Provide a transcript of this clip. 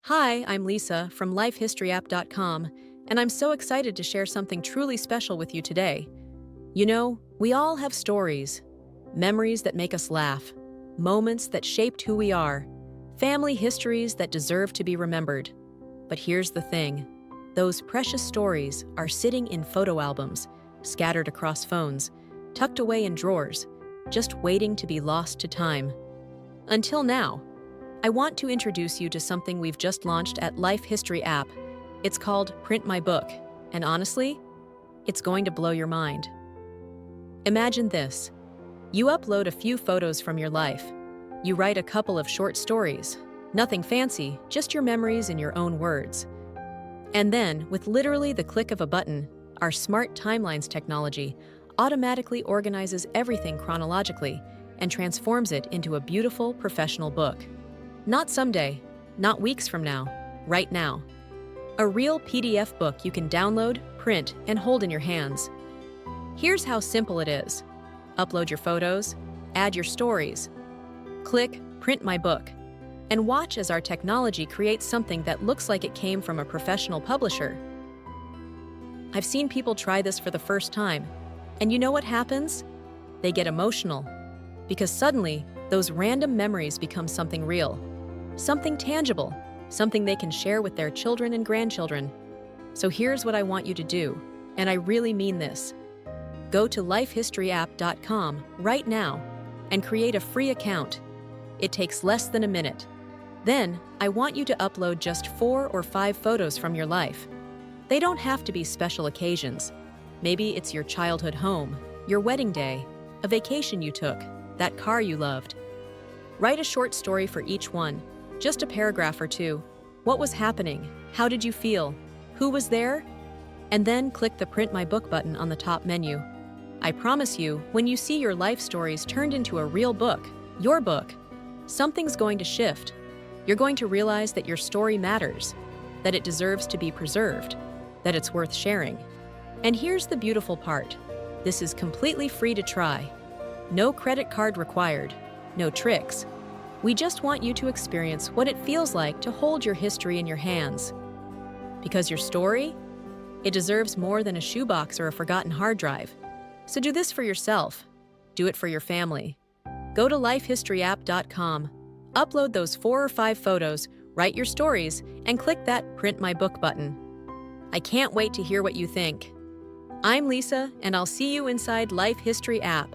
Hi, I'm Lisa from lifehistoryapp.com, and I'm so excited to share something truly special with you today. You know, we all have stories, memories that make us laugh, moments that shaped who we are, family histories that deserve to be remembered. But here's the thing, those precious stories are sitting in photo albums, scattered across phones, tucked away in drawers, just waiting to be lost to time. Until now, I want to introduce you to something we've just launched at Life History app. It's called PrintMyBook, and honestly, it's going to blow your mind. Imagine this. You upload a few photos from your life. You write a couple of short stories. Nothing fancy, just your memories in your own words. And then, with literally the click of a button, our SmartTimelines technology automatically organizes everything chronologically and transforms it into a beautiful professional book. Not someday, not weeks from now, right now. A real PDF book you can download, print, and hold in your hands. Here's how simple it is. Upload your photos, add your stories, click Print My Book, and watch as our technology creates something that looks like it came from a professional publisher. I've seen people try this for the first time, and you know what happens? They get emotional, because suddenly, those random memories become something real. Something tangible, something they can share with their children and grandchildren. So here's what I want you to do, and I really mean this. Go to lifehistoryapp.com right now and create a free account. It takes less than a minute. Then, I want you to upload just 4 or 5 photos from your life. They don't have to be special occasions. Maybe it's your childhood home, your wedding day, a vacation you took, that car you loved. Write a short story for each one. Just a paragraph or two. What was happening? How did you feel? Who was there? And then click the Print My Book button on the top menu. I promise you, when you see your life stories turned into a real book, your book, something's going to shift. You're going to realize that your story matters, that it deserves to be preserved, that it's worth sharing. And here's the beautiful part. This is completely free to try. No credit card required, no tricks. We just want you to experience what it feels like to hold your history in your hands. Because your story, it deserves more than a shoebox or a forgotten hard drive. So do this for yourself. Do it for your family. Go to lifehistoryapp.com, upload those 4 or 5 photos, write your stories, and click that Print My Book button. I can't wait to hear what you think. I'm Lisa, and I'll see you inside Life History app.